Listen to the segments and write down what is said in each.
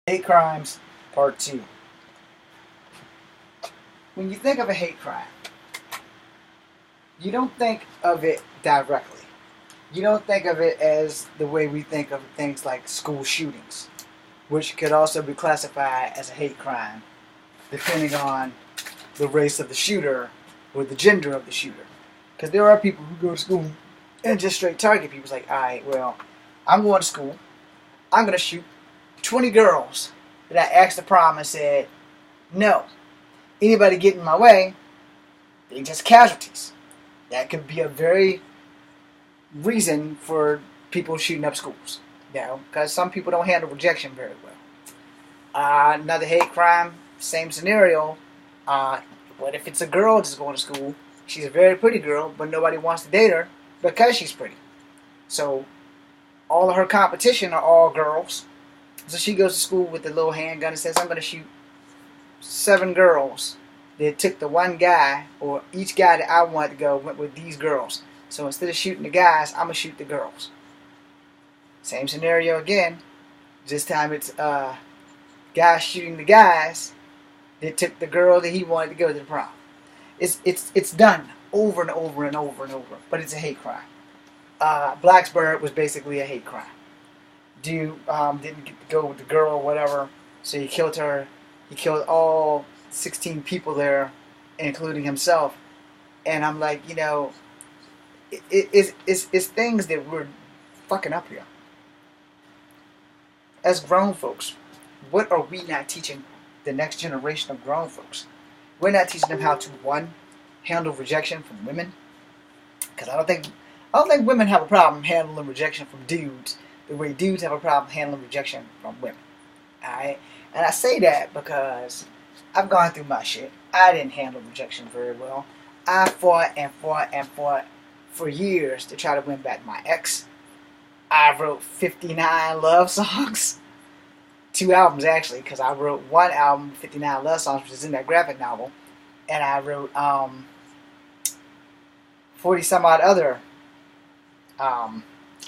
Hate crimes, part 2. When you think of a hate crime, you don't think of it directly. You don't think of it as the way we think of things like school shootings, which could also be classified as a hate crime, depending on the race of the shooter or the gender of the shooter. Because there are people who go to school and just straight target people. It's like, alright, well, I'm going to school. I'm going to shoot 20 girls that I asked the prom and said, no. Anybody get in my way, they just casualties. That could be a very reason for people shooting up schools. Because some people don't handle rejection very well. Another hate crime, same scenario. What if it's a girl that's going to school? She's a very pretty girl, but nobody wants to date her because she's pretty. So all of her competition are all girls. So she goes to school with a little handgun and says, I'm going to shoot 7 girls. They took the one guy, or each guy that I wanted to go went with these girls. So instead of shooting the guys, I'm going to shoot the girls. Same scenario again. This time it's guys shooting the guys that took the girl that he wanted to go to the prom. It's done over and over and over and over, but it's a hate crime. Blacksburg was basically a hate crime. Dude didn't get to go with the girl or whatever, so he killed her. He killed all 16 people there, including himself. And I'm like, it's things that we're fucking up here. As grown folks, what are we not teaching the next generation of grown folks? We're not teaching them how to, one, handle rejection from women. Because I don't think women have a problem handling rejection from dudes the way dudes have a problem handling rejection from women. Alright? And I say that because I've gone through my shit. I didn't handle rejection very well. I fought and fought and fought for years to try to win back my ex. I wrote 59 love songs. 2 albums, actually, because I wrote one album, 59 love songs, which is in that graphic novel. And I wrote 40 some odd other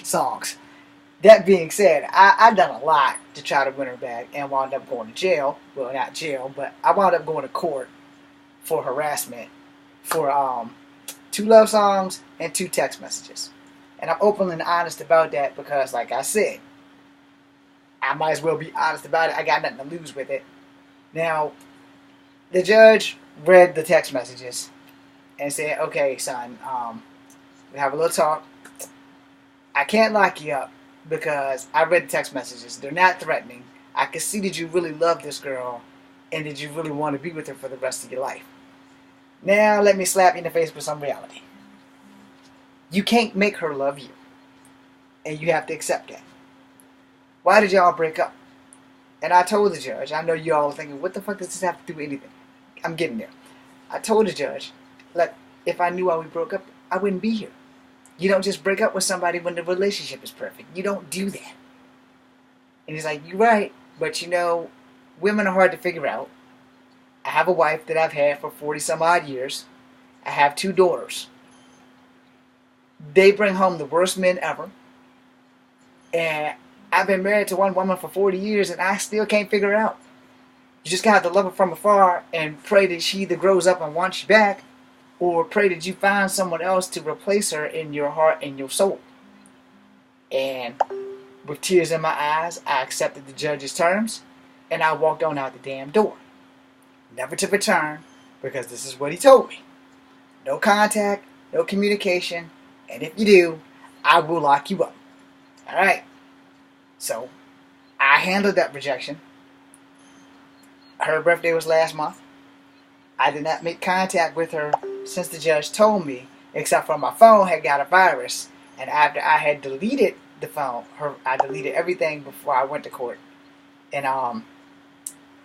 songs. That being said, I've done a lot to try to win her back and wound up going to jail. Well, not jail, but I wound up going to court for harassment for 2 love songs and 2 text messages. And I'm open and honest about that because, like I said, I might as well be honest about it. I got nothing to lose with it. Now, the judge read the text messages and said, okay, son, we have a little talk. I can't lock you up because I read the text messages. They're not threatening. I can see that you really love this girl and that you really want to be with her for the rest of your life. Now, let me slap you in the face with some reality. You can't make her love you. And you have to accept that. Why did y'all break up? And I told the judge, I know y'all are thinking, what the fuck does this have to do with anything? I'm getting there. I told the judge, look, if I knew why we broke up, I wouldn't be here. You don't just break up with somebody when the relationship is perfect. You don't do that. And he's like, you're right, but women are hard to figure out. I have a wife that I've had for 40 some odd years. I have 2 daughters. They bring home the worst men ever. And I've been married to one woman for 40 years and I still can't figure it out. You just gotta have to love her from afar and pray that she either grows up and wants you back, or pray that you find someone else to replace her in your heart and your soul. And with tears in my eyes, I accepted the judge's terms and I walked on out the damn door. Never to return, because this is what he told me. No contact, no communication, and if you do, I will lock you up. Alright. So, I handled that rejection. Her birthday was last month. I did not make contact with her since the judge told me, except for my phone had got a virus. And after I had deleted the phone, I deleted everything before I went to court. And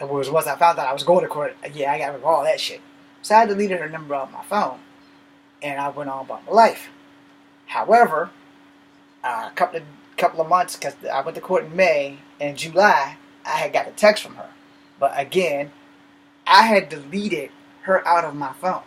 it was once I found out I was going to court, I got rid of all that shit. So I deleted her number off my phone. And I went on about my life. However, a couple of months, because I went to court in May, and July, I had got a text from her. But again, I had deleted her out of my phone.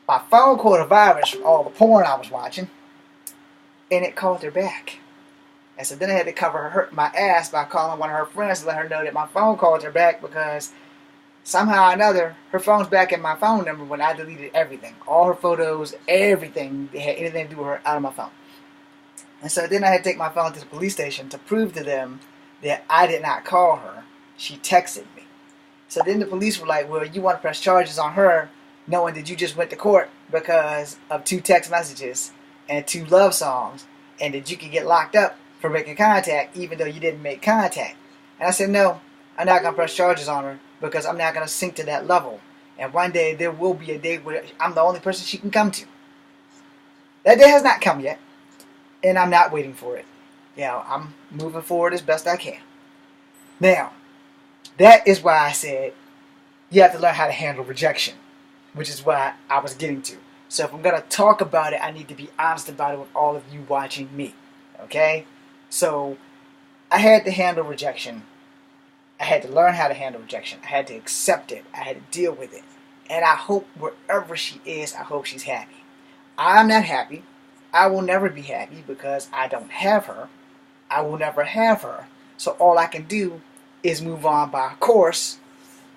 My phone caught a virus from all the porn I was watching, and it called her back. And so then I had to cover my ass by calling one of her friends to let her know that my phone called her back because somehow or another, her phone's back in my phone number when I deleted everything. All her photos, everything that had anything to do with her out of my phone. And so then I had to take my phone to the police station to prove to them that I did not call her. She texted me. So then the police were like, well, you want to press charges on her knowing that you just went to court because of 2 text messages and 2 love songs and that you could get locked up for making contact even though you didn't make contact. And I said, no, I'm not going to press charges on her because I'm not going to sink to that level. And one day there will be a day where I'm the only person she can come to. That day has not come yet. And I'm not waiting for it. I'm moving forward as best I can. Now, that is why I said you have to learn how to handle rejection, which is what I was getting to. So if I'm going to talk about it, I need to be honest about it with all of you watching me. Okay? So I had to handle rejection. I had to learn how to handle rejection. I had to accept it. I had to deal with it. And I hope wherever she is, I hope she's happy. I'm not happy. I will never be happy because I don't have her. I will never have her. So all I can do is move on by course.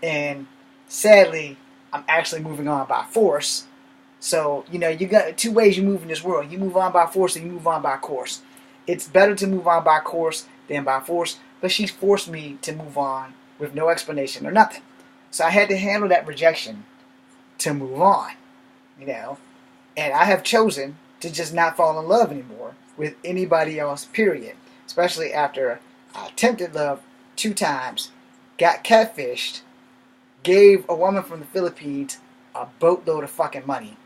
And sadly, I'm actually moving on by force. So, you got 2 ways you move in this world. You move on by force and you move on by course. It's better to move on by course than by force. But she's forced me to move on with no explanation or nothing. So I had to handle that rejection to move on. And I have chosen to just not fall in love anymore with anybody else, period. Especially after I attempted love 2 times, got catfished, gave a woman from the Philippines a boatload of fucking money,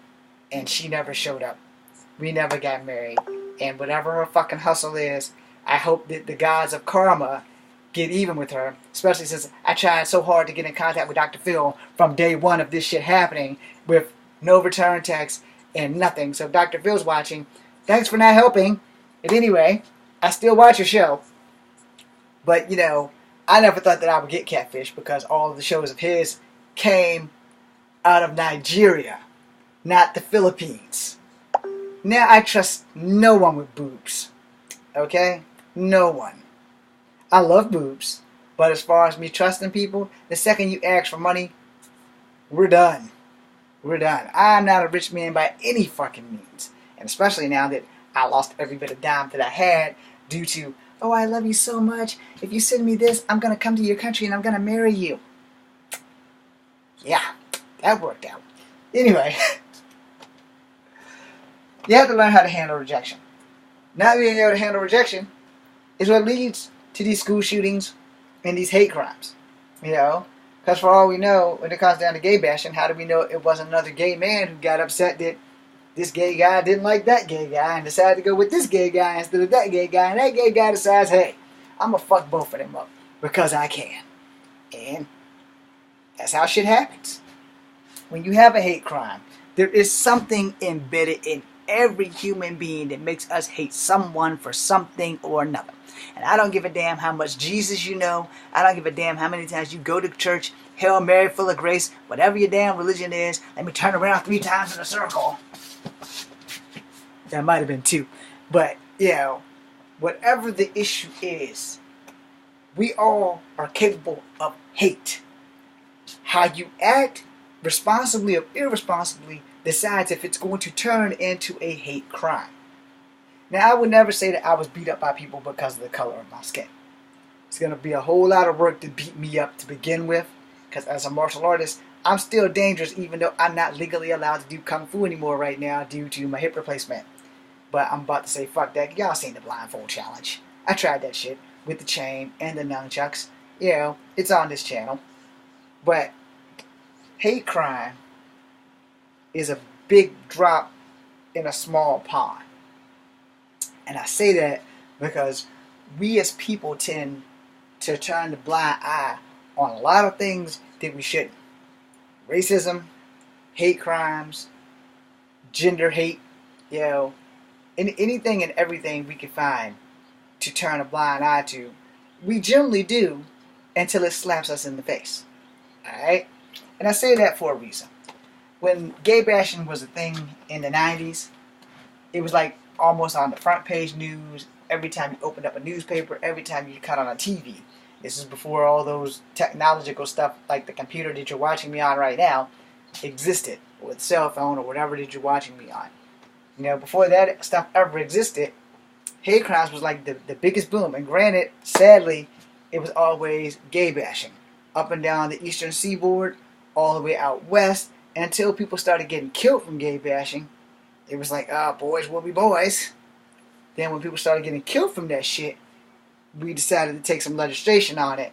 and she never showed up. We never got married. And whatever her fucking hustle is, I hope that the gods of karma get even with her, especially since I tried so hard to get in contact with Dr. Phil from day 1 of this shit happening with no return text and nothing. So if Dr. Phil's watching, thanks for not helping. And anyway, I still watch your show. But, I never thought that I would get catfish because all of the shows of his came out of Nigeria, not the Philippines. Now I trust no one with boobs. Okay? No one. I love boobs. But as far as me trusting people, the second you ask for money, we're done. We're done. I'm not a rich man by any fucking means. And especially now that I lost every bit of dime that I had due to, oh, I love you so much. If you send me this, I'm going to come to your country and I'm going to marry you. Yeah, that worked out. Anyway, you have to learn how to handle rejection. Not being able to handle rejection is what leads to these school shootings and these hate crimes. Because for all we know, when it comes down to gay bashing, how do we know it wasn't another gay man who got upset that this gay guy didn't like that gay guy and decided to go with this gay guy instead of that gay guy, and that gay guy decides, hey, I'm going to fuck both of them up because I can. And that's how shit happens. When you have a hate crime, there is something embedded in every human being that makes us hate someone for something or another. And I don't give a damn how much Jesus you know. I don't give a damn how many times you go to church, Hail Mary, full of grace, whatever your damn religion is. Let me turn around 3 times in a circle. That might have been 2. But, whatever the issue is, we all are capable of hate. How you act, responsibly or irresponsibly, decides if it's going to turn into a hate crime. Now, I would never say that I was beat up by people because of the color of my skin. It's going to be a whole lot of work to beat me up to begin with, because as a martial artist, I'm still dangerous even though I'm not legally allowed to do Kung Fu anymore right now due to my hip replacement. But I'm about to say, fuck that. Y'all seen the blindfold challenge. I tried that shit with the chain and the nunchucks. It's on this channel. But hate crime is a big drop in a small pond. And I say that because we as people tend to turn the blind eye on a lot of things that we shouldn't. Racism, hate crimes, gender hate, anything and everything we can find to turn a blind eye to, we generally do until it slaps us in the face. Alright? And I say that for a reason. When gay bashing was a thing in the 90s, it was like almost on the front page news every time you opened up a newspaper, every time you cut on a TV. This is before all those technological stuff like the computer that you're watching me on right now existed, or the cell phone, or whatever that you're watching me on. You know, before that stuff ever existed, hate crimes was like the biggest boom. And granted, sadly, it was always gay bashing. Up and down the eastern seaboard, all the way out west, until people started getting killed from gay bashing. It was like, boys will be boys. Then when people started getting killed from that shit, we decided to take some legislation on it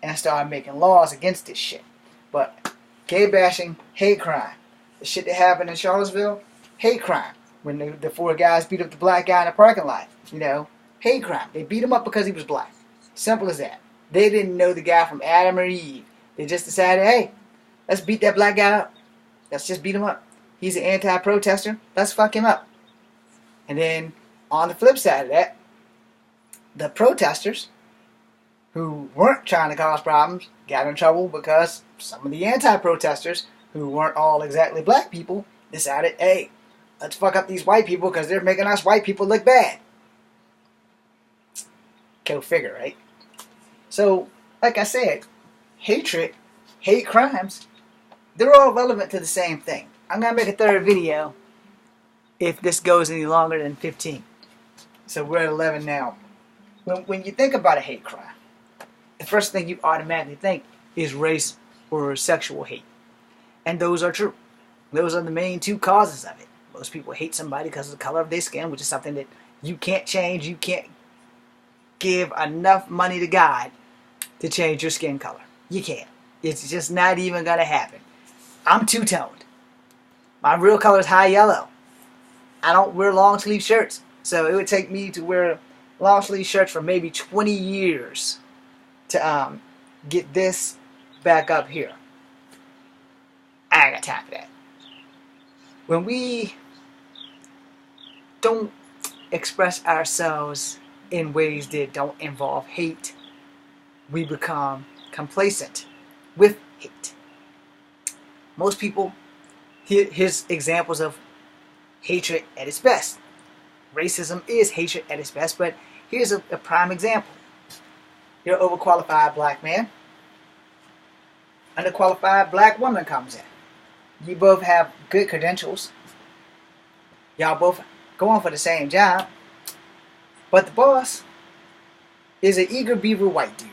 and started making laws against this shit. But gay bashing, hate crime. The shit that happened in Charlottesville, hate crime. When the four guys beat up the black guy in the parking lot, you know, hate crime. They beat him up because he was black. Simple as that. They didn't know the guy from Adam or Eve. They just decided, hey, let's beat that black guy up. Let's just beat him up. He's an anti-protester. Let's fuck him up. And then on the flip side of that, the protesters who weren't trying to cause problems got in trouble because some of the anti-protesters who weren't all exactly black people decided, hey, let's fuck up these white people because they're making us white people look bad. Go figure, right? So, like I said, hatred, hate crimes, they're all relevant to the same thing. I'm going to make a third video if this goes any longer than 15. So we're at 11 now. When you think about a hate crime, the first thing you automatically think is race or sexual hate. And those are true. Those are the main two causes of it. Most people hate somebody because of the color of their skin, which is something that you can't change. You can't give enough money to God to change your skin color. You can't. It's just not even going to happen. I'm two-toned. My real color is high yellow. I don't wear long sleeve shirts. So it would take me to wear long sleeve shirts for maybe 20 years to get this back up here. I ain't got time for that. When we don't express ourselves in ways that don't involve hate, we become complacent with hate. Most people, here's examples of hatred at its best. Racism is hatred at its best, but here's a prime example. You're an overqualified black man. Underqualified black woman comes in. You both have good credentials. Y'all both going for the same job. But the boss is an eager beaver white dude.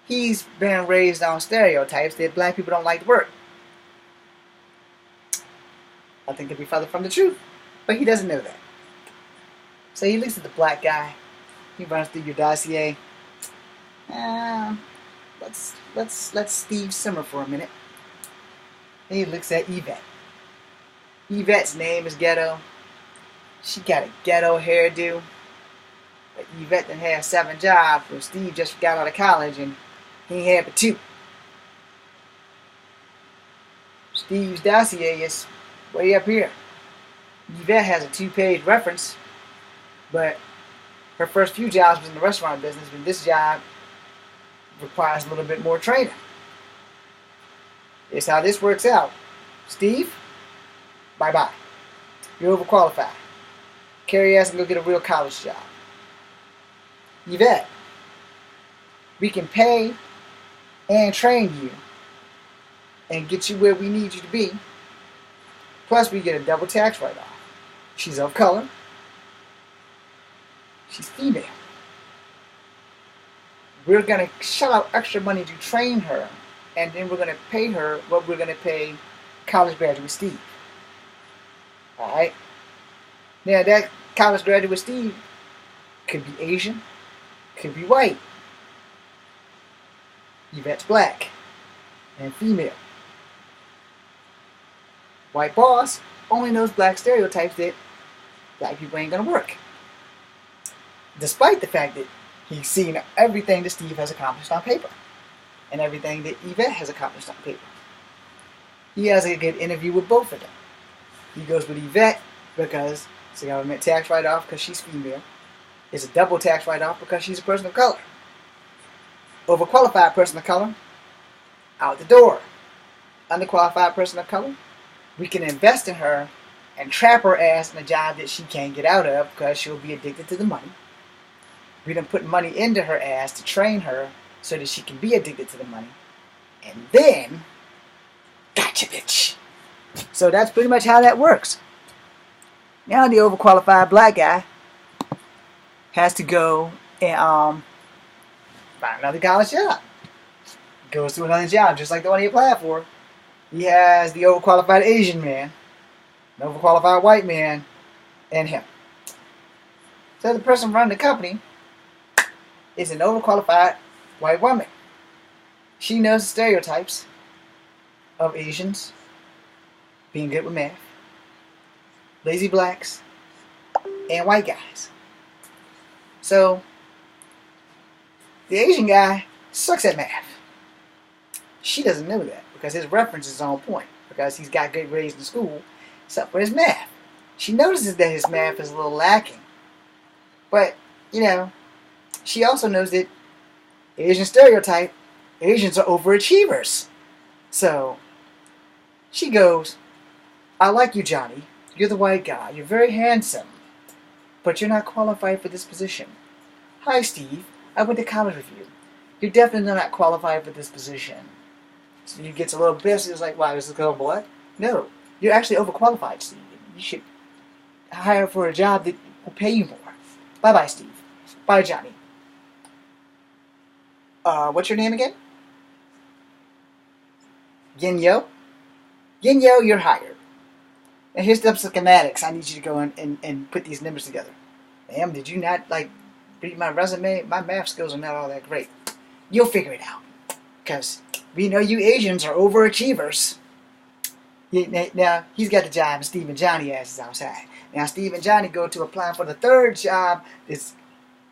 He's been raised on stereotypes that black people don't like to work. Nothing could be further from the truth. But he doesn't know that. So he looks at the black guy. He runs through your dossier. Let's let Steve simmer for a minute. Then he looks at Yvette. Yvette's name is ghetto. She got a ghetto hairdo. But Yvette done had 7 jobs when Steve just got out of college and he ain't had but 2. Steve's dossier is way up here. Yvette has a 2-page reference, but her first few jobs was in the restaurant business, but this job requires a little bit more training. Here's how this works out. Steve, bye-bye. You're overqualified. Carry ass and go get a real college job. Yvette, we can pay and train you and get you where we need you to be. Plus, we get a double tax write-off. She's of color. She's female. We're going to shell out extra money to train her, and then we're going to pay her what we're going to pay college graduate Steve. Alright? Now, that college graduate Steve could be Asian, could be white. Yvette's black and female. White boss only knows black stereotypes that black people ain't gonna work. Despite the fact that he's seen everything that Steve has accomplished on paper and everything that Yvette has accomplished on paper. He has a good interview with both of them. He goes with Yvette because it's a government tax write-off because she's female. It's a double tax write-off because she's a person of color. Overqualified person of color, out the door. Underqualified person of color, we can invest in her and trap her ass in a job that she can't get out of because she'll be addicted to the money. We done put money into her ass to train her so that she can be addicted to the money. And then, gotcha, bitch. So that's pretty much how that works. Now the overqualified black guy has to go and find another college job. Goes to another job just like the one he applied for. He has the overqualified Asian man, an overqualified white man, and him. So the person running the company is an overqualified white woman. She knows the stereotypes of Asians being good with math, lazy blacks, and white guys. So the Asian guy sucks at math. She doesn't know that because his reference is on point, because he's got good grades in school, except for his math. She notices that his math is a little lacking. But, she also knows that Asian stereotype, Asians are overachievers. So she goes, I like you, Johnny. You're the white guy. You're very handsome. But you're not qualified for this position. Hi, Steve. I went to college with you. You're definitely not qualified for this position. So he gets a little pissed. He's like, why, is this girl black? No. You're actually overqualified, Steve. You should hire for a job that will pay you more. Bye-bye, Steve. Bye, Johnny. What's your name again? Yin-Yo? Yin-Yo, you're hired. And here's the schematics. I need you to go and put these numbers together. Ma'am, did you not, read my resume? My math skills are not all that great. You'll figure it out. Because we know you Asians are overachievers. Now, he's got the job, and Steve and Johnny ass is outside. Now, Steve and Johnny go to apply for the third job that's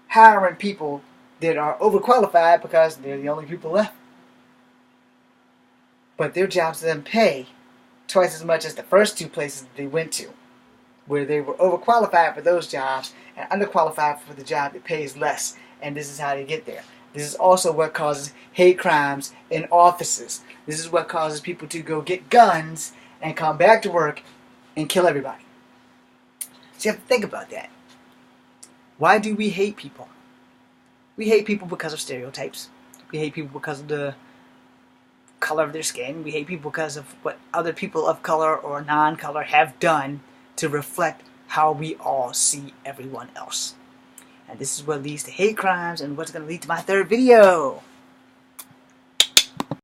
hiring people that are overqualified because they're the only people left. But their jobs doesn't pay twice as much as the first two places they went to, where they were overqualified for those jobs and underqualified for the job that pays less. And this is how they get there. This is also what causes hate crimes in offices. This is what causes people to go get guns and come back to work and kill everybody. So you have to think about that. Why do we hate people? We hate people because of stereotypes. We hate people because of the color of their skin. We hate people because of what other people of color or non-color have done to reflect how we all see everyone else. And this is what leads to hate crimes and what's going to lead to my third video.